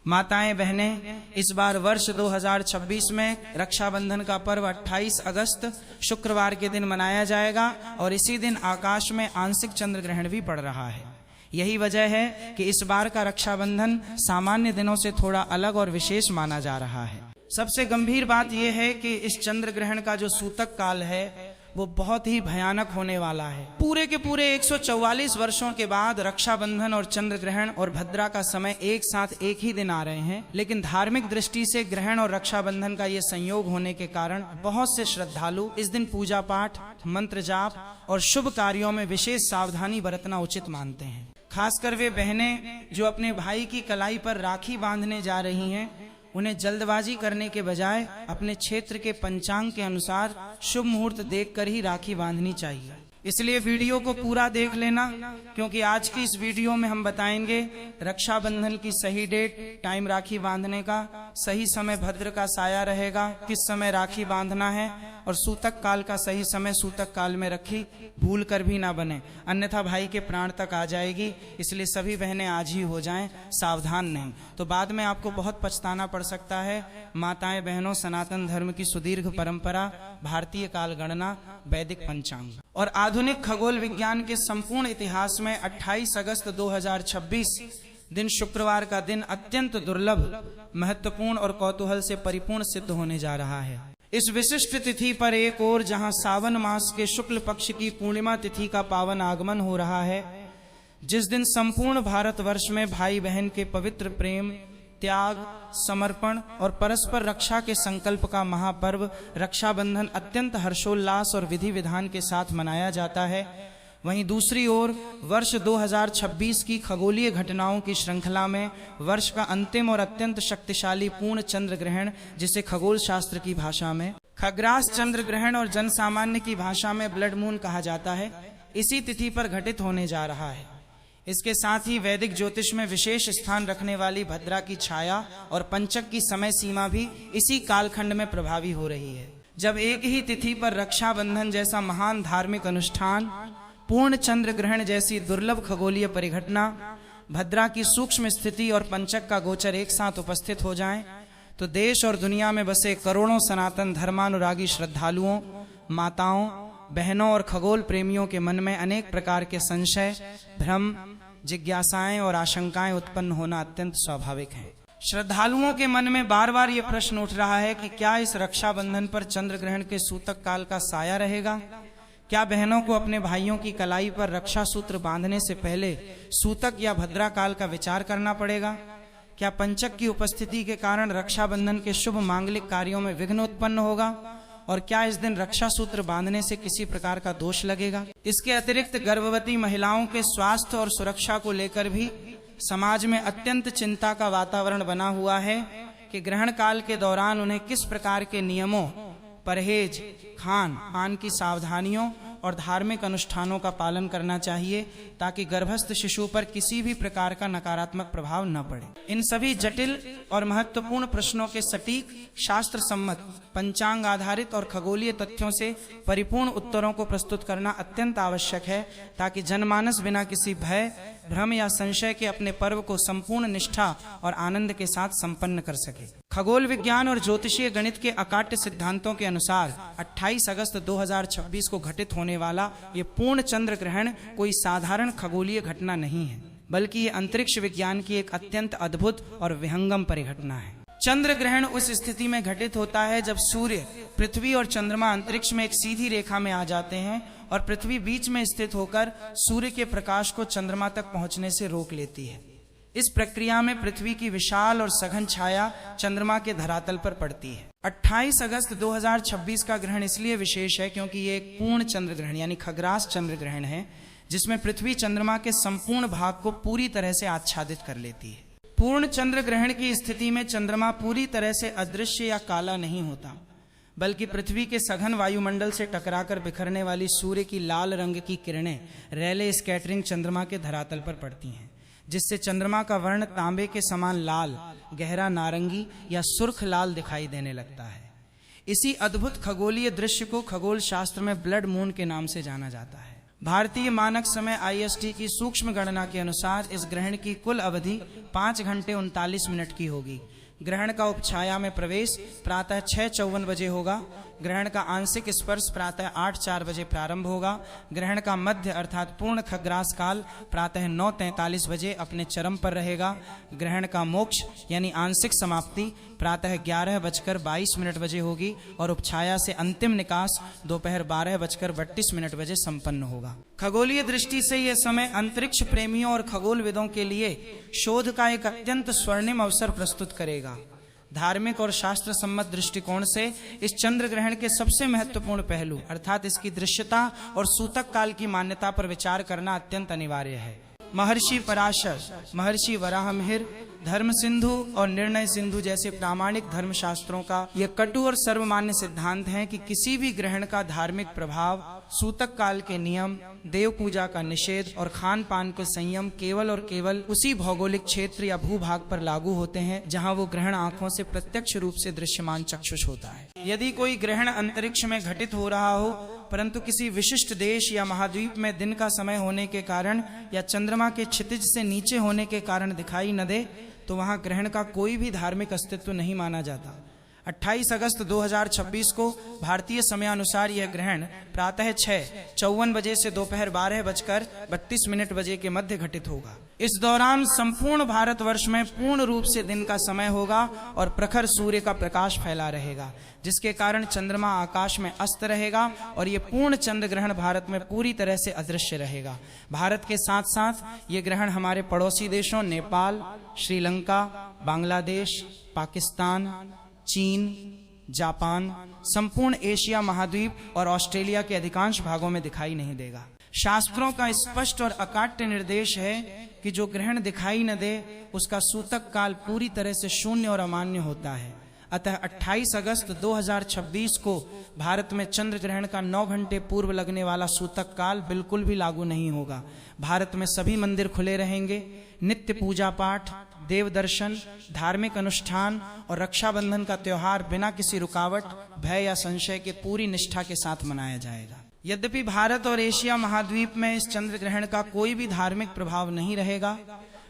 माताएं बहनें, इस बार वर्ष 2026 में रक्षाबंधन का पर्व 28 अगस्त शुक्रवार के दिन मनाया जाएगा और इसी दिन आकाश में आंशिक चंद्र ग्रहण भी पड़ रहा है। यही वजह है कि इस बार का रक्षाबंधन सामान्य दिनों से थोड़ा अलग और विशेष माना जा रहा है। सबसे गंभीर बात यह है कि इस चंद्र ग्रहण का जो सूतक काल है वो बहुत ही भयानक होने वाला है। पूरे के पूरे 144 वर्षों के बाद रक्षाबंधन और चंद्र ग्रहण और भद्रा का समय एक साथ एक ही दिन आ रहे हैं, लेकिन धार्मिक दृष्टि से ग्रहण और रक्षाबंधन का ये संयोग होने के कारण बहुत से श्रद्धालु इस दिन पूजा पाठ, मंत्र जाप और शुभ कार्यों में विशेष सावधानी बरतना उचित मानते हैं। खासकर वे बहनें जो अपने भाई की कलाई पर राखी बांधने जा रही हैं, उन्हें जल्दबाजी करने के बजाय अपने क्षेत्र के पंचांग के अनुसार शुभ मुहूर्त देखकर ही राखी बांधनी चाहिए। इसलिए वीडियो को पूरा देख लेना, क्योंकि आज की इस वीडियो में हम बताएंगे रक्षाबंधन की सही डेट, टाइम राखी बांधने का, सही समय भद्र का साया रहेगा, किस समय राखी बांधना है, और सूतक काल का सही समय सूतक काल में रखी भूल कर भी ना बने, अन्यथा भाई के प्राण तक आ जाएगी। इसलिए सभी बहनें आज ही हो जाएं, सावधान नहीं तो बाद में आपको बहुत पछताना पड़ सकता है। माताएं बहनों, सनातन धर्म की सुदीर्घ परंपरा, भारतीय काल गणना, वैदिक पंचांग और आधुनिक खगोल विज्ञान के संपूर्ण इतिहास में 28 अगस्त 2026 दिन शुक्रवार का दिन अत्यंत दुर्लभ, महत्वपूर्ण और कौतूहल से परिपूर्ण सिद्ध होने जा रहा है। इस विशिष्ट तिथि पर एक ओर जहां सावन मास के शुक्ल पक्ष की पूर्णिमा तिथि का पावन आगमन हो रहा है, जिस दिन संपूर्ण भारतवर्ष में भाई बहन के पवित्र प्रेम, त्याग, समर्पण और परस्पर रक्षा के संकल्प का महापर्व रक्षाबंधन अत्यंत हर्षोल्लास और विधि विधान के साथ मनाया जाता है, वहीं दूसरी ओर वर्ष 2026 की खगोलीय घटनाओं की श्रृंखला में वर्ष का अंतिम और अत्यंत शक्तिशाली पूर्ण चंद्र ग्रहण, जिसे खगोल शास्त्र की भाषा में खग्रास चंद्र ग्रहण और जनसामान्य की भाषा में ब्लड मून कहा जाता है, इसी तिथि पर घटित होने जा रहा है। इसके साथ ही वैदिक ज्योतिष में विशेष स्थान रखने वाली भद्रा की छाया और पंचक की समय सीमा भी इसी कालखंड में प्रभावी हो रही है। जब एक ही तिथि पर रक्षाबंधन जैसा महान धार्मिक अनुष्ठान, पूर्ण चंद्र ग्रहण जैसी दुर्लभ खगोलीय परिघटना, भद्रा की सूक्ष्म स्थिति और पंचक का गोचर एक साथ उपस्थित हो जाएं, तो देश और दुनिया में बसे करोड़ों सनातन धर्मानुरागी श्रद्धालुओं, माताओं, बहनों और खगोल प्रेमियों के मन में अनेक प्रकार के संशय, भ्रम, जिज्ञासाएं और आशंकाएं उत्पन्न होना अत्यंत स्वाभाविक है। श्रद्धालुओं के मन में बार बार ये प्रश्न उठ रहा है कि क्या इस रक्षाबंधन पर चंद्र ग्रहण के सूतक काल का साया रहेगा? क्या बहनों को अपने भाइयों की कलाई पर रक्षा सूत्र बांधने से पहले सूतक या भद्रा काल का विचार करना पड़ेगा? क्या पंचक की उपस्थिति के कारण रक्षाबंधन के शुभ मांगलिक कार्यों में विघ्न उत्पन्न होगा? और क्या इस दिन रक्षा सूत्र बांधने से किसी प्रकार का दोष लगेगा? इसके अतिरिक्त गर्भवती महिलाओं के स्वास्थ्य और सुरक्षा को लेकर भी समाज में अत्यंत चिंता का वातावरण बना हुआ है कि ग्रहण काल के दौरान उन्हें किस प्रकार के नियमों, परहेज, खान पान की सावधानियों और धार्मिक अनुष्ठानों का पालन करना चाहिए, ताकि गर्भस्थ शिशु पर किसी भी प्रकार का नकारात्मक प्रभाव न पड़े। इन सभी जटिल और महत्वपूर्ण प्रश्नों के सटीक, शास्त्र सम्मत, पंचांग आधारित और खगोलीय तथ्यों से परिपूर्ण उत्तरों को प्रस्तुत करना अत्यंत आवश्यक है, ताकि जनमानस बिना किसी भय, भ्रम या संशय के अपने पर्व को संपूर्ण निष्ठा और आनंद के साथ संपन्न कर सके। खगोल विज्ञान और ज्योतिषीय गणित के अकाट्य सिद्धांतों के अनुसार 28 अगस्त 2026 को घटित होने वाला ये पूर्ण चंद्र ग्रहण कोई साधारण खगोलीय घटना नहीं है, बल्कि ये अंतरिक्ष विज्ञान की एक अत्यंत अद्भुत और विहंगम परिघटना है। चंद्र ग्रहण उस स्थिति में घटित होता है जब सूर्य, पृथ्वी और चंद्रमा अंतरिक्ष में एक सीधी रेखा में आ जाते हैं और पृथ्वी बीच में स्थित होकर सूर्य के प्रकाश को चंद्रमा तक पहुंचने से रोक लेती है। इस प्रक्रिया में पृथ्वी की विशाल और सघन छाया चंद्रमा के धरातल पर पड़ती है। 28 अगस्त 2026 का ग्रहण इसलिए विशेष है क्योंकि ये एक पूर्ण चंद्र ग्रहण यानी खग्रास चंद्र ग्रहण है, जिसमें पृथ्वी चंद्रमा के संपूर्ण भाग को पूरी तरह से आच्छादित कर लेती है। पूर्ण चंद्र ग्रहण की स्थिति में चंद्रमा पूरी तरह से अदृश्य या काला नहीं होता, बल्कि पृथ्वी के सघन वायुमंडल से टकराकर बिखरने वाली सूर्य की लाल रंग की किरणें रैले स्कैटरिंग चंद्रमा के धरातल पर पड़ती हैं, जिससे चंद्रमा का वर्ण तांबे के समान लाल, गहरा नारंगी या सुर्ख लाल दिखाई देने लगता है। इसी अद्भुत खगोलीय दृश्य को खगोल शास्त्र में ब्लड मून के नाम से जाना जाता है। भारतीय मानक समय IST की सूक्ष्म गणना के अनुसार इस ग्रहण की कुल अवधि 5 घंटे 39 मिनट की होगी। ग्रहण का उपछाया में प्रवेश प्रातः 6:54 बजे होगा। ग्रहण का आंशिक स्पर्श प्रातः 8:04 बजे प्रारंभ होगा। ग्रहण का मध्य अर्थात पूर्ण खग्रास काल प्रातः 9:43 बजे अपने चरम पर रहेगा। ग्रहण का मोक्ष यानी आंशिक समाप्ति प्रातः 11:22 बजे होगी और उपछाया से अंतिम निकास दोपहर 12:32 बजे संपन्न होगा। खगोलीय दृष्टि से यह समय अंतरिक्ष प्रेमियों और खगोलविदों के लिए शोध का एक अत्यंत स्वर्णिम अवसर प्रस्तुत करेगा। धार्मिक और शास्त्र सम्मत दृष्टिकोण से इस चंद्र ग्रहण के सबसे महत्वपूर्ण पहलू अर्थात इसकी दृश्यता और सूतक काल की मान्यता पर विचार करना अत्यंत अनिवार्य है। महर्षि पराशर, महर्षि वराहमिहिर, धर्म सिंधु और निर्णय सिंधु जैसे प्रामाणिक धर्म शास्त्रों का यह कटु और सर्वमान्य सिद्धांत है कि किसी भी ग्रहण का धार्मिक प्रभाव, सूतक काल के नियम, देव पूजा का निषेध और खान पान के संयम केवल और केवल उसी भौगोलिक क्षेत्र या भूभाग पर लागू होते हैं जहां वो ग्रहण आंखों से प्रत्यक्ष रूप से दृश्यमान चक्षुष होता है। यदि कोई ग्रहण अंतरिक्ष में घटित हो रहा हो परंतु किसी विशिष्ट देश या महाद्वीप में दिन का समय होने के कारण या चंद्रमा के क्षितिज से नीचे होने के कारण दिखाई न दे तो वहां ग्रहण का कोई भी धार्मिक अस्तित्व नहीं माना जाता। 28 अगस्त 2026 को भारतीय समयानुसार यह ग्रहण प्रातः 6:54 बजे से दोपहर 12:32 बजे के मध्य घटित होगा। इस दौरान संपूर्ण भारतवर्ष में पूर्ण रूप से दिन का समय होगा और प्रखर सूर्य का प्रकाश फैला रहेगा, जिसके कारण चंद्रमा आकाश में अस्त रहेगा और ये पूर्ण चंद्र ग्रहण भारत में पूरी तरह से अदृश्य रहेगा। भारत के साथ साथ ये ग्रहण हमारे पड़ोसी देशों नेपाल, श्रीलंका, बांग्लादेश, पाकिस्तान, चीन, जापान, संपूर्ण एशिया महाद्वीप और ऑस्ट्रेलिया के अधिकांश भागों में दिखाई नहीं देगा। शास्त्रों का स्पष्ट और अकाट्य निर्देश है कि जो ग्रहण दिखाई न दे उसका सूतक काल पूरी तरह से शून्य और अमान्य होता है। अतः 28 अगस्त 2026 को भारत में चंद्र ग्रहण का 9 घंटे पूर्व लगने वाला सूतक काल बिल्कुल भी लागू नहीं होगा। भारत में सभी मंदिर खुले रहेंगे। नित्य पूजा पाठ, देव दर्शन, धार्मिक अनुष्ठान और रक्षाबंधन का त्योहार बिना किसी रुकावट, भय या संशय के पूरी निष्ठा के साथ मनाया जाएगा। यद्यपि भारत और एशिया महाद्वीप में इस चंद्र ग्रहण का कोई भी धार्मिक प्रभाव नहीं रहेगा,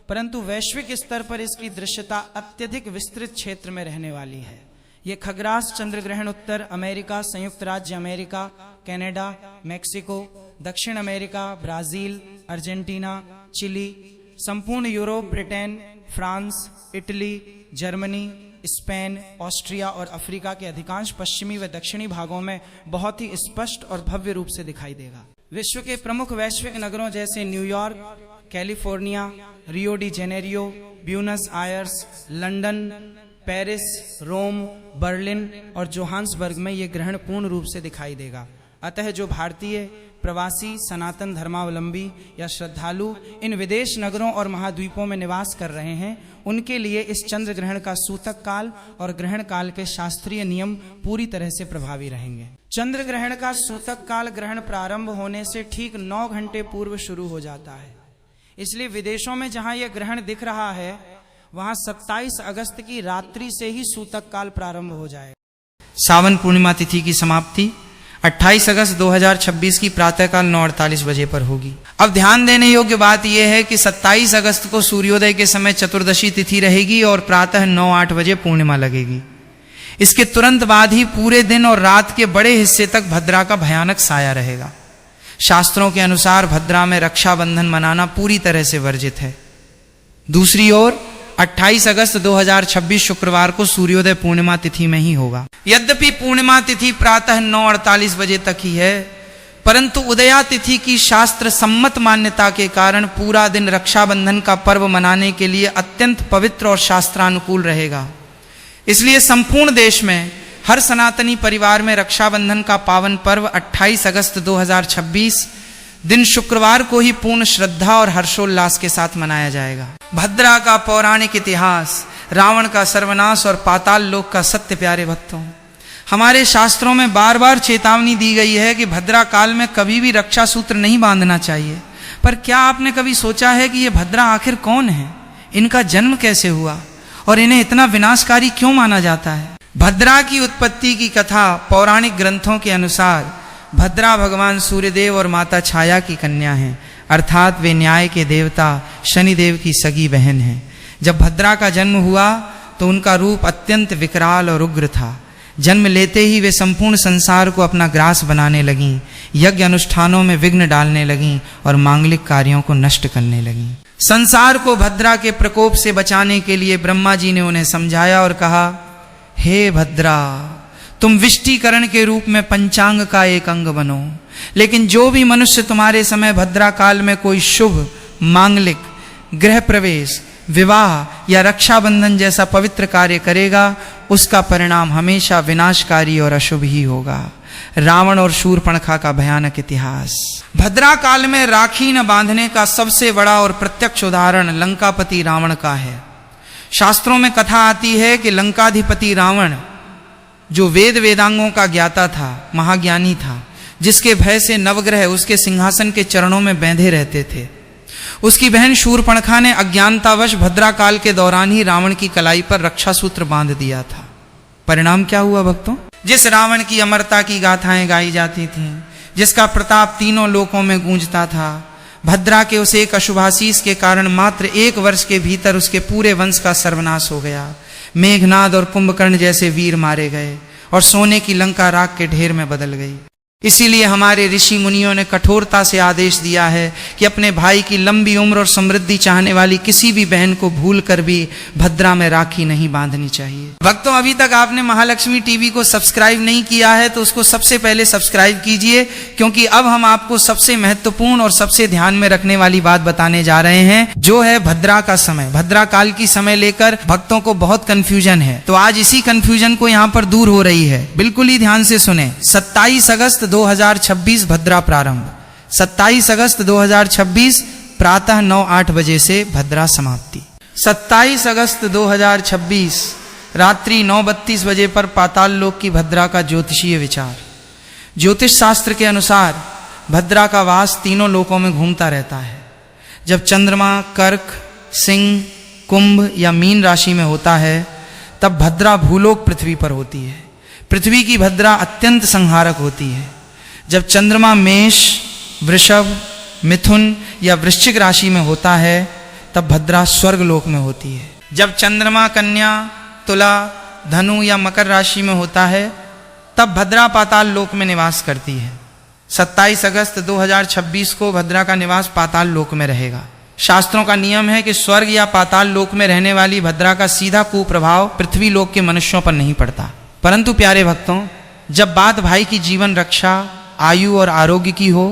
परंतु वैश्विक स्तर पर इसकी दृश्यता अत्यधिक विस्तृत क्षेत्र में रहने वाली है। ये खग्रास चंद्र ग्रहण उत्तर अमेरिका, संयुक्त राज्य अमेरिका, कनाडा, मैक्सिको, दक्षिण अमेरिका, ब्राजील, अर्जेंटीना, चिली, संपूर्ण Europe, Britain, France, Italy, Germany, Spain, Austria और अफ्रीका के अधिकांश पश्चिमी व दक्षिणी भागों में बहुत ही स्पष्ट और भव्य रूप से दिखाई देगा। विश्व के प्रमुख वैश्विक नगरों जैसे New York, California, Rio de Janeiro, Buenos Aires, London, Paris, Rome, Berlin और जोहान्सबर्ग में ये ग्रहण पूर्ण रूप से दिखाई देगा। अतः जो भारतीय प्रवासी, सनातन धर्मावलंबी या श्रद्धालु इन विदेश नगरों और महाद्वीपों में निवास कर रहे हैं उनके लिए इस चंद्र ग्रहण का सूतक काल और ग्रहण काल के शास्त्रीय नियम पूरी तरह से प्रभावी रहेंगे। चंद्र ग्रहण का सूतक काल ग्रहण प्रारंभ होने से ठीक 9 घंटे पूर्व शुरू हो जाता है। इसलिए विदेशों में जहां यह ग्रहण दिख रहा है वहां 27 अगस्त की रात्रि से ही सूतक काल प्रारंभ हो जाएगा। सावन पूर्णिमा तिथि की समाप्ति 28 अगस्त 2026 की प्रातःकाल 9:48 बजे पर होगी। अब ध्यान देने योग्य बात यह है कि 27 अगस्त को सूर्योदय के समय चतुर्दशी तिथि रहेगी और प्रातः 9-8 बजे पूर्णिमा लगेगी। इसके तुरंत बाद ही पूरे दिन और रात के बड़े हिस्से तक भद्रा का भयानक साया रहेगा। शास्त्रों के अनुसार भद्रा में रक्षाबंधन मनाना पूरी तरह से वर्जित है। दूसरी ओर 28 अगस्त 2026 शुक्रवार को सूर्योदय पूर्णिमा तिथि में ही होगा। यद्यपि पूर्णिमा तिथि प्रातः 9:48 बजे तक ही है, परंतु उदया तिथि की शास्त्र सम्मत मान्यता के कारण पूरा दिन रक्षाबंधन का पर्व मनाने के लिए अत्यंत पवित्र और शास्त्रानुकूल रहेगा। इसलिए संपूर्ण देश में हर सनातनी परिवार में रक्षाबंधन का पावन पर्व 28 अगस्त 2026 दिन शुक्रवार को ही पूर्ण श्रद्धा और हर्षोल्लास के साथ मनाया जाएगा। भद्रा का पौराणिक इतिहास, रावण का सर्वनाश और पाताल लोक का सत्य। प्यारे भक्तों, हमारे शास्त्रों में बार बार चेतावनी दी गई है कि भद्रा काल में कभी भी रक्षा सूत्र नहीं बांधना चाहिए। पर क्या आपने कभी सोचा है कि ये भद्रा आखिर कौन है, इनका जन्म कैसे हुआ और इन्हें इतना विनाशकारी क्यों माना जाता है? भद्रा की उत्पत्ति की कथा पौराणिक ग्रंथों के अनुसार भद्रा भगवान सूर्यदेव और माता छाया की कन्या हैं, अर्थात वे न्याय के देवता शनिदेव की सगी बहन हैं। जब भद्रा का जन्म हुआ तो उनका रूप अत्यंत विकराल और उग्र था। जन्म लेते ही वे संपूर्ण संसार को अपना ग्रास बनाने लगीं, यज्ञ अनुष्ठानों में विघ्न डालने लगीं और मांगलिक कार्यों को नष्ट करने लगीं। संसार को भद्रा के प्रकोप से बचाने के लिए ब्रह्मा जी ने उन्हें समझाया और कहा, हे भद्रा, तुम विष्टिकरण के रूप में पंचांग का एक अंग बनो। लेकिन जो भी मनुष्य तुम्हारे समय भद्रा काल में कोई शुभ, मांगलिक, गृह प्रवेश, विवाह या रक्षाबंधन जैसा पवित्र कार्य करेगा, उसका परिणाम हमेशा विनाशकारी और अशुभ ही होगा। रावण और शूर्पणखा का भयानक इतिहास। भद्रा काल में राखी न बांधने का सबसे बड़ा और प्रत्यक्ष उदाहरण लंकापति रावण का है। शास्त्रों में कथा आती है कि लंकाधिपति रावण, जो वेद वेदांगों का ज्ञाता था, महाज्ञानी था, जिसके भय से नवग्रह उसके सिंहासन के चरणों में बंधे रहते थे, उसकी बहन शूर्पणखा ने अज्ञानतावश भद्रा काल के दौरान ही रावण की कलाई पर रक्षा सूत्र बांध दिया था। परिणाम क्या हुआ भक्तों? जिस रावण की अमरता की गाथाएं गाई जाती थीं, जिसका प्रताप तीनों लोकों में गूंजता था, भद्रा के उस एक अशुभाशीष के कारण मात्र 1 वर्ष के भीतर उसके पूरे वंश का सर्वनाश हो गया। मेघनाद और कुंभकर्ण जैसे वीर मारे गए और सोने की लंका राख के ढेर में बदल गई। इसीलिए हमारे ऋषि मुनियों ने कठोरता से आदेश दिया है कि अपने भाई की लंबी उम्र और समृद्धि चाहने वाली किसी भी बहन को भूल कर भी भद्रा में राखी नहीं बांधनी चाहिए। भक्तों, अभी तक आपने महालक्ष्मी टीवी को सब्सक्राइब नहीं किया है तो उसको सबसे पहले सब्सक्राइब कीजिए, क्योंकि अब हम आपको सबसे महत्वपूर्ण और सबसे ध्यान में रखने वाली बात बताने जा रहे हैं, जो है भद्रा का समय। भद्रा काल की समय लेकर भक्तों को बहुत कंफ्यूजन है, तो आज इसी कंफ्यूजन को यहाँ पर दूर हो रही है। बिल्कुल ही ध्यान से सुने। 27 अगस्त 2026 भद्रा प्रारंभ, 27 अगस्त 2026 प्रातः 9-8 बजे से भद्रा समाप्ति। 27 अगस्त 2026 रात्रि 9:32 बजे पर पाताल लोक की भद्रा का ज्योतिषीय विचार। ज्योतिष शास्त्र के अनुसार भद्रा का वास तीनों लोकों में घूमता रहता है। जब चंद्रमा कर्क, सिंह, कुंभ या मीन राशि में होता है तब भद्रा भूलोक पृथ्वी पर होती है। पृथ्वी की भद्रा अत्यंत संहारक होती है। जब चंद्रमा मेष, वृषभ, मिथुन या वृश्चिक राशि में होता है तब भद्रा स्वर्ग लोक में होती है। जब चंद्रमा कन्या, तुला, धनु या मकर राशि में होता है तब भद्रा पाताल लोक में निवास करती है। 27 अगस्त 2026 को भद्रा का निवास पाताल लोक में रहेगा। शास्त्रों का नियम है कि स्वर्ग या पाताल लोक में रहने वाली भद्रा का सीधा कुप्रभाव पृथ्वी लोक के मनुष्यों पर नहीं पड़ता। परंतु प्यारे भक्तों, जब बात भाई की जीवन रक्षा, आयु और आरोग्य की हो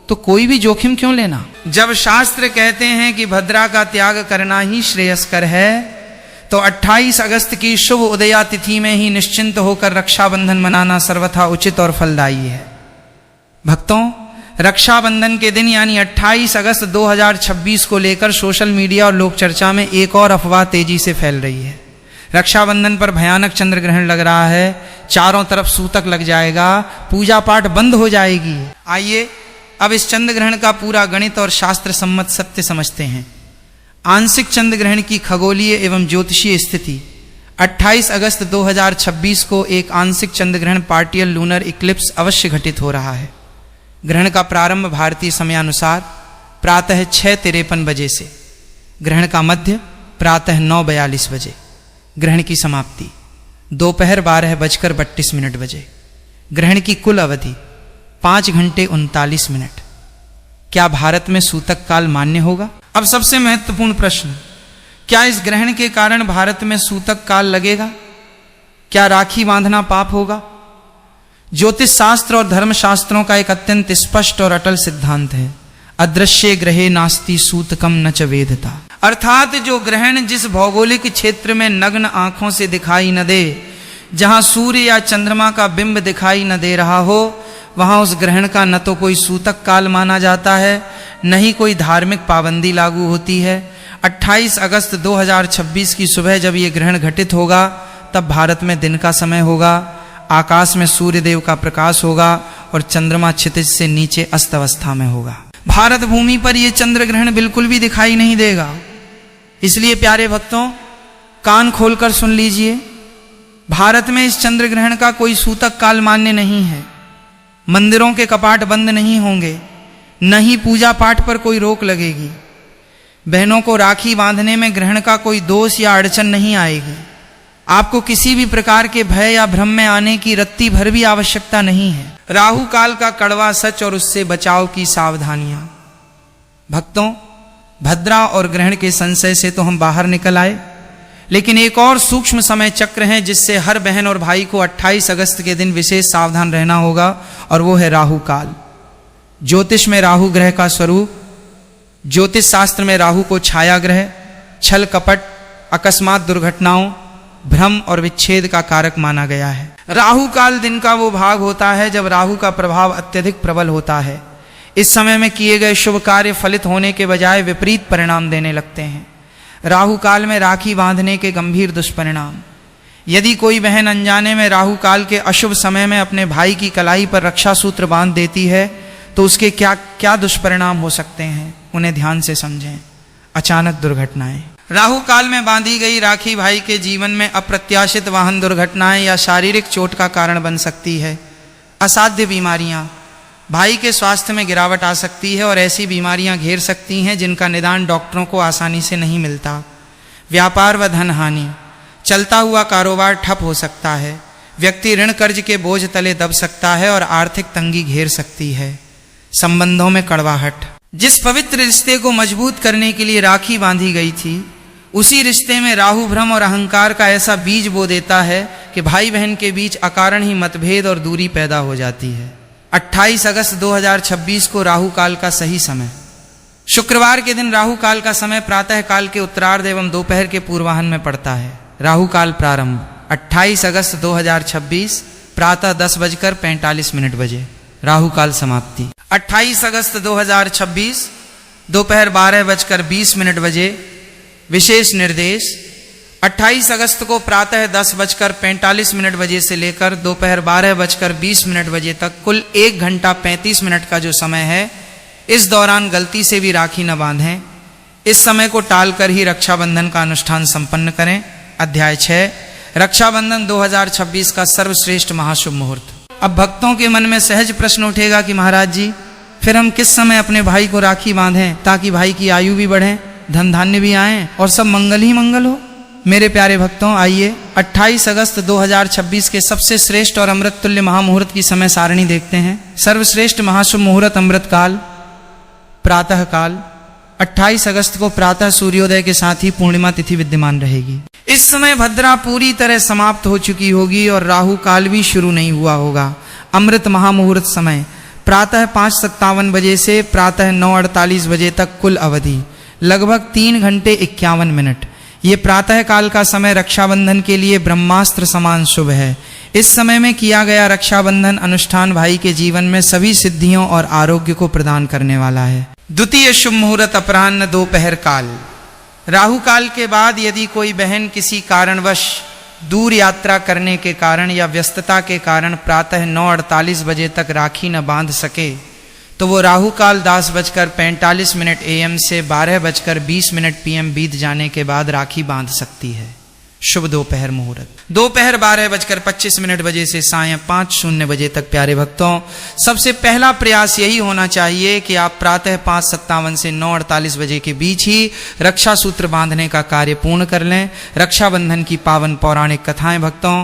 तो कोई भी जोखिम क्यों लेना। जब शास्त्र कहते हैं कि भद्रा का त्याग करना ही श्रेयस्कर है, तो 28 अगस्त की शुभ उदया तिथि में ही निश्चिंत होकर रक्षाबंधन मनाना सर्वथा उचित और फलदायी है। भक्तों, रक्षाबंधन के दिन यानी 28 अगस्त 2026 को लेकर सोशल मीडिया और लोक चर्चा में एक और अफवाह तेजी से फैल रही है। रक्षाबंधन पर भयानक चंद्र ग्रहण लग रहा है, चारों तरफ सूतक लग जाएगा, पूजा पाठ बंद हो जाएगी। आइए अब इस चंद्र ग्रहण का पूरा गणित और शास्त्र सम्मत सत्य समझते हैं। आंशिक चंद्र ग्रहण की खगोलीय एवं ज्योतिषीय स्थिति 28 अगस्त 2026 को एक आंशिक चंद्र ग्रहण पार्टियल लूनर इक्लिप्स अवश्य घटित हो रहा है। ग्रहण का प्रारंभ भारतीय समयानुसार प्रातः 6:53 बजे से, ग्रहण का मध्य प्रातः 9:42 बजे, ग्रहण की समाप्ति दोपहर 12:32 बजे। ग्रहण की कुल अवधि 5 घंटे 39 मिनट। क्या भारत में सूतक काल मान्य होगा? अब सबसे महत्वपूर्ण प्रश्न, क्या इस ग्रहण के कारण भारत में सूतक काल लगेगा? क्या राखी बांधना पाप होगा? ज्योतिष शास्त्र और धर्म शास्त्रों का एक अत्यंत स्पष्ट और अटल सिद्धांत है, अदृश्य ग्रहे नास्ति सूतकम न च वेदता। अर्थात जो ग्रहण जिस भौगोलिक क्षेत्र में नग्न आंखों से दिखाई न दे, जहां सूर्य या चंद्रमा का बिंब दिखाई न दे रहा हो, वहां उस ग्रहण का न तो कोई सूतक काल माना जाता है, न ही कोई धार्मिक पाबंदी लागू होती है। 28 अगस्त 2026 की सुबह जब ये ग्रहण घटित होगा तब भारत में दिन का समय होगा, आकाश में सूर्य देव का प्रकाश होगा और चंद्रमा क्षितिज से नीचे अस्त अवस्था में होगा। भारत भूमि पर यह चंद्र ग्रहण बिल्कुल भी दिखाई नहीं देगा। इसलिए प्यारे भक्तों, कान खोलकर सुन लीजिए, भारत में इस चंद्र ग्रहण का कोई सूतक काल मान्य नहीं है। मंदिरों के कपाट बंद नहीं होंगे, न ही पूजा पाठ पर कोई रोक लगेगी। बहनों को राखी बांधने में ग्रहण का कोई दोष या अड़चन नहीं आएगी। आपको किसी भी प्रकार के भय या भ्रम में आने की रत्ती भर भी आवश्यकता नहीं है। राहु काल का कड़वा सच और उससे बचाव की सावधानियां। भक्तों, भद्रा और ग्रहण के संशय से तो हम बाहर निकल आए, लेकिन एक और सूक्ष्म समय चक्र है जिससे हर बहन और भाई को 28 अगस्त के दिन विशेष सावधान रहना होगा, और वो है राहु काल। ज्योतिष में राहु ग्रह का स्वरूप, ज्योतिष शास्त्र में राहु को छाया ग्रह, छल कपट, अकस्मात दुर्घटनाओं, भ्रम और विच्छेद का कारक माना गया है। राहु काल दिन का वो भाग होता है जब राहु का प्रभाव अत्यधिक प्रबल होता है। इस समय में किए गए शुभ कार्य फलित होने के बजाय विपरीत परिणाम देने लगते हैं। राहु काल में राखी बांधने के गंभीर दुष्परिणाम। यदि कोई बहन अनजाने में राहु काल के अशुभ समय में अपने भाई की कलाई पर रक्षा सूत्र बांध देती है तो उसके क्या क्या दुष्परिणाम हो सकते हैं, उन्हें ध्यान से समझें। अचानक दुर्घटनाएं। राहु काल में बांधी गई राखी भाई के जीवन में अप्रत्याशित वाहन दुर्घटनाएं या शारीरिक चोट का कारण बन सकती है। असाध्य बीमारियां, भाई के स्वास्थ्य में गिरावट आ सकती है और ऐसी बीमारियां घेर सकती हैं जिनका निदान डॉक्टरों को आसानी से नहीं मिलता। व्यापार व धन हानि, चलता हुआ कारोबार ठप हो सकता है। व्यक्ति ऋण कर्ज के बोझ तले दब सकता है और आर्थिक तंगी घेर सकती है। संबंधों में कड़वाहट। जिस पवित्र रिश्ते को मजबूत करने के लिए राखी बांधी गई थी, उसी रिश्ते में राहु भ्रम और अहंकार का ऐसा बीज बो देता है कि भाई बहन के बीच अकारण ही मतभेद और दूरी पैदा हो जाती है। 28 अगस्त 2026 को राहु काल का सही समय। शुक्रवार के दिन राहु काल का समय प्रातः काल के उत्तरार्ध एवं दोपहर के पूर्वाह्न में पड़ता है। राहु काल प्रारंभ 28 अगस्त 2026 प्रातः 10:45 बजे। राहु काल समाप्ति 28 अगस्त 2026 दोपहर 12:20 बजे। विशेष निर्देश: 28 अगस्त को प्रातः 10:45 बजे से लेकर दोपहर 12:20 बजे तक कुल 1 घंटा 35 मिनट का जो समय है, इस दौरान गलती से भी राखी न बांधें। इस समय को टालकर ही रक्षाबंधन का अनुष्ठान संपन्न करें। अध्याय 6 रक्षाबंधन 2026 का सर्वश्रेष्ठ महाशुभ मुहूर्त। अब भक्तों के मन में सहज प्रश्न उठेगा कि महाराज जी, फिर हम किस समय अपने भाई को राखी बांधें ताकि भाई की आयु भी बढ़े, धन धान्य भी आए और सब मंगल ही मंगल हो। मेरे प्यारे भक्तों, आइए 28 अगस्त 2026 के सबसे श्रेष्ठ और अमृत तुल्य महामुहूर्त की समय सारणी देखते हैं। सर्वश्रेष्ठ महाशुभ मुहूर्त अमृत काल, प्रातः काल। 28 अगस्त को प्रातः सूर्योदय के साथ ही पूर्णिमा तिथि विद्यमान रहेगी। इस समय भद्रा पूरी तरह समाप्त हो चुकी होगी और राहु काल भी शुरू नहीं हुआ होगा। अमृत महामुहूर्त समय प्रातः 5:57 बजे से प्रातः 9:48 बजे तक कुल अवधि लगभग 3 घंटे 51 मिनट। ये प्रातः काल का समय रक्षाबंधन के लिए ब्रह्मास्त्र समान शुभ है। इस समय में किया गया रक्षाबंधन अनुष्ठान भाई के जीवन में सभी सिद्धियों और आरोग्य को प्रदान करने वाला है। द्वितीय शुभ मुहूर्त अपराह्न दोपहर काल। राहु काल के बाद यदि कोई बहन किसी कारणवश दूर यात्रा करने के कारण या व्यस्तता के कारण प्रातः 9:48 बजे तक राखी न बांध सके तो वो राहु काल 10:45 AM से 12:20 PM बीत जाने के बाद राखी बांध सकती है। शुभ दोपहर मुहूर्त दोपहर 12:25 बजे से सायं 5:00 बजे तक। प्यारे भक्तों, सबसे पहला प्रयास यही होना चाहिए कि आप प्रातः 5:57 से 9:48 बजे के बीच ही रक्षा सूत्र बांधने का कार्य पूर्ण कर लें। रक्षाबंधन की पावन पौराणिक कथाएं भक्तों,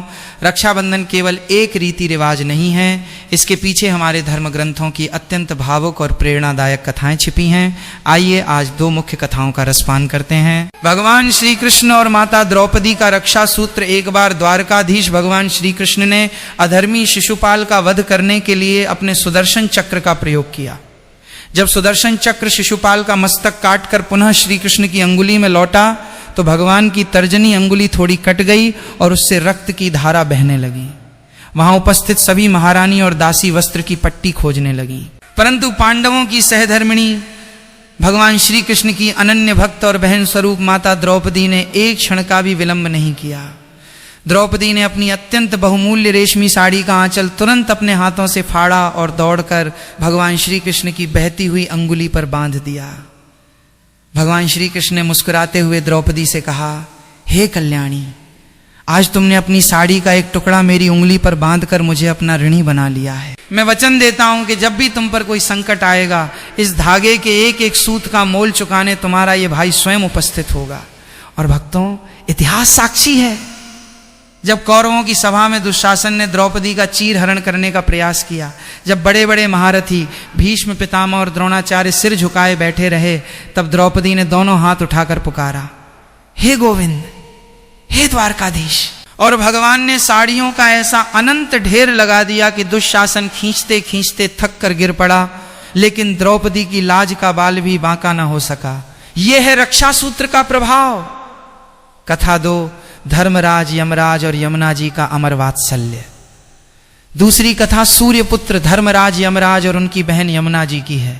रक्षाबंधन केवल एक रीति रिवाज नहीं है, इसके पीछे हमारे धर्म ग्रंथों की अत्यंत भावुक और प्रेरणादायक कथाएं छिपी हैं। आइए आज 2 मुख्य कथाओं का रसपान करते हैं। भगवान श्री कृष्ण और माता द्रौपदी का रक्षा सूत्र। एक बार द्वारकाधीश भगवान श्री कृष्ण ने अधर्मी शिशुपाल का वध करने के लिए अपने सुदर्शन चक्र का प्रयोग किया। जब सुदर्शन चक्र शिशुपाल का मस्तक काटकर पुनः श्री कृष्ण की अंगुली में लौटा तो भगवान की तर्जनी अंगुली थोड़ी कट गई और उससे रक्त की धारा बहने लगी। वहां उपस्थित सभी महारानी और दासी वस्त्र की पट्टी खोजने लगी, परंतु पांडवों की सहधर्मिणी भगवान श्री कृष्ण की अनन्य भक्त और बहन स्वरूप माता द्रौपदी ने एक क्षण का भी विलंब नहीं किया। द्रौपदी ने अपनी अत्यंत बहुमूल्य रेशमी साड़ी का आंचल तुरंत अपने हाथों से फाड़ा और दौड़कर भगवान श्री कृष्ण की बहती हुई अंगुली पर बांध दिया। भगवान श्री कृष्ण ने मुस्कुराते हुए द्रौपदी से कहा, हे कल्याणी, आज तुमने अपनी साड़ी का एक टुकड़ा मेरी उंगली पर बांधकर मुझे अपना ऋणी बना लिया है। मैं वचन देता हूं कि जब भी तुम पर कोई संकट आएगा, इस धागे के एक एक सूत का मोल चुकाने तुम्हारा ये भाई स्वयं उपस्थित होगा। और भक्तों, इतिहास साक्षी है, जब कौरवों की सभा में दुशासन ने द्रौपदी का चीर हरण करने का प्रयास किया, जब बड़े बड़े महारथी भीष्म, पितामह और द्रोणाचार्य सिर झुकाए बैठे रहे, तब द्रौपदी ने दोनों हाथ उठाकर पुकारा, हे गोविंद, हे द्वारकाधीश। और भगवान ने साड़ियों का ऐसा अनंत ढेर लगा दिया कि दुशासन खींचते खींचते थक कर गिर पड़ा, लेकिन द्रौपदी की लाज का बाल भी बांका ना हो सका। यह है रक्षा सूत्र का प्रभाव। कथा 2, धर्मराज, यमराज और यमुना जी का अमर वात्सल्य। दूसरी कथा सूर्यपुत्र धर्मराज, यमराज और उनकी बहन यमुना जी की है।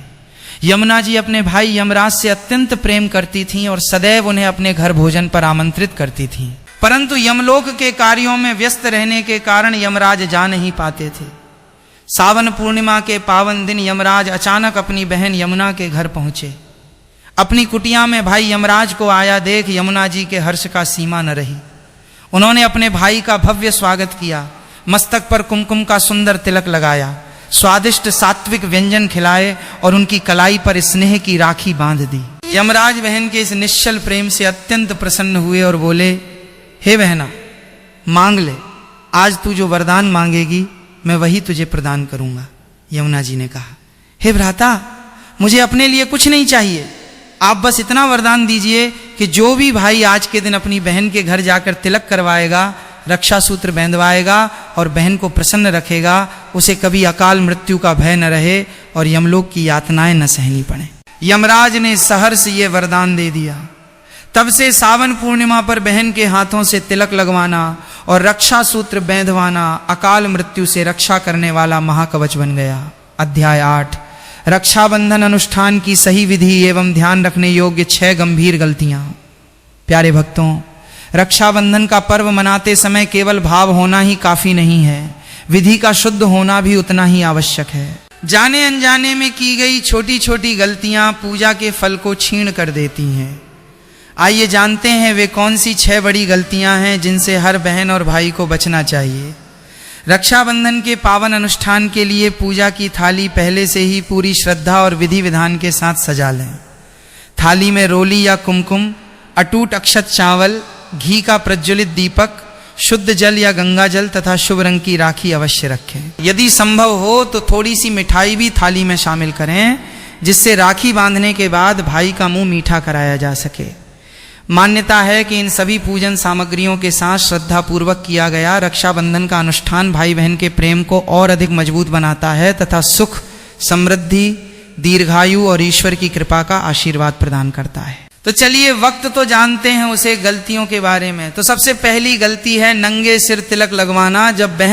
यमुना जी अपने भाई यमराज से अत्यंत प्रेम करती थीं और सदैव उन्हें अपने घर भोजन पर आमंत्रित करती थीं, परंतु यमलोक के कार्यों में व्यस्त रहने के कारण यमराज जा नहीं पाते थे। सावन पूर्णिमा के पावन दिन यमराज अचानक अपनी बहन यमुना के घर पहुंचे। अपनी कुटिया में भाई यमराज को आया देख यमुना जी के हर्ष का सीमा न रही। उन्होंने अपने भाई का भव्य स्वागत किया, मस्तक पर कुमकुम का सुंदर तिलक लगाया, स्वादिष्ट सात्विक व्यंजन खिलाए और उनकी कलाई पर स्नेह की राखी बांध दी। यमराज बहन के इस निश्चल प्रेम से अत्यंत प्रसन्न हुए और बोले, हे बहना, मांग ले, आज तू जो वरदान मांगेगी मैं वही तुझे प्रदान करूंगा। यमुना जी ने कहा, हे भ्राता, मुझे अपने लिए कुछ नहीं चाहिए, आप बस इतना वरदान दीजिए कि जो भी भाई आज के दिन अपनी बहन के घर जाकर तिलक करवाएगा, रक्षा सूत्र बांधवाएगा और बहन को प्रसन्न रखेगा, उसे कभी अकाल मृत्यु का भय न रहे और यमलोक की यातनाएं न सहनी पड़े। यमराज ने सहर्ष ये वरदान दे दिया। तब से सावन पूर्णिमा पर बहन के हाथों से तिलक लगवाना और रक्षा सूत्र बांधवाना अकाल मृत्यु से रक्षा करने वाला महाकवच बन गया। अध्याय 8, रक्षाबंधन अनुष्ठान की सही विधि एवं ध्यान रखने योग्य 6 गंभीर गलतियां। प्यारे भक्तों, रक्षाबंधन का पर्व मनाते समय केवल भाव होना ही काफी नहीं है, विधि का शुद्ध होना भी उतना ही आवश्यक है। जाने अनजाने में की गई छोटी छोटी गलतियां पूजा के फल को छीण कर देती हैं। आइए जानते हैं वे कौन सी 6 बड़ी गलतियां हैं जिनसे हर बहन और भाई को बचना चाहिए। रक्षाबंधन के पावन अनुष्ठान के लिए पूजा की थाली पहले से ही पूरी श्रद्धा और विधि विधान के साथ सजा लें। थाली में रोली या कुमकुम, अटूट अक्षत चावल, घी का प्रज्वलित दीपक, शुद्ध जल या गंगा जल तथा शुभ रंग की राखी अवश्य रखें। यदि संभव हो तो थोड़ी सी मिठाई भी थाली में शामिल करें, जिससे राखी बांधने के बाद भाई का मुंह मीठा कराया जा सके। मान्यता है कि इन सभी पूजन सामग्रियों के साथ श्रद्धा पूर्वक किया गया रक्षाबंधन का अनुष्ठान भाई बहन के प्रेम को और अधिक मजबूत बनाता है तथा सुख, समृद्धि, दीर्घायु और ईश्वर की कृपा का आशीर्वाद प्रदान करता है। तो चलिए वक्त तो जानते हैं उसे गलतियों के बारे में। तो सबसे पहली गलती है नंगे सिर तिलक लगवाना। जब बहन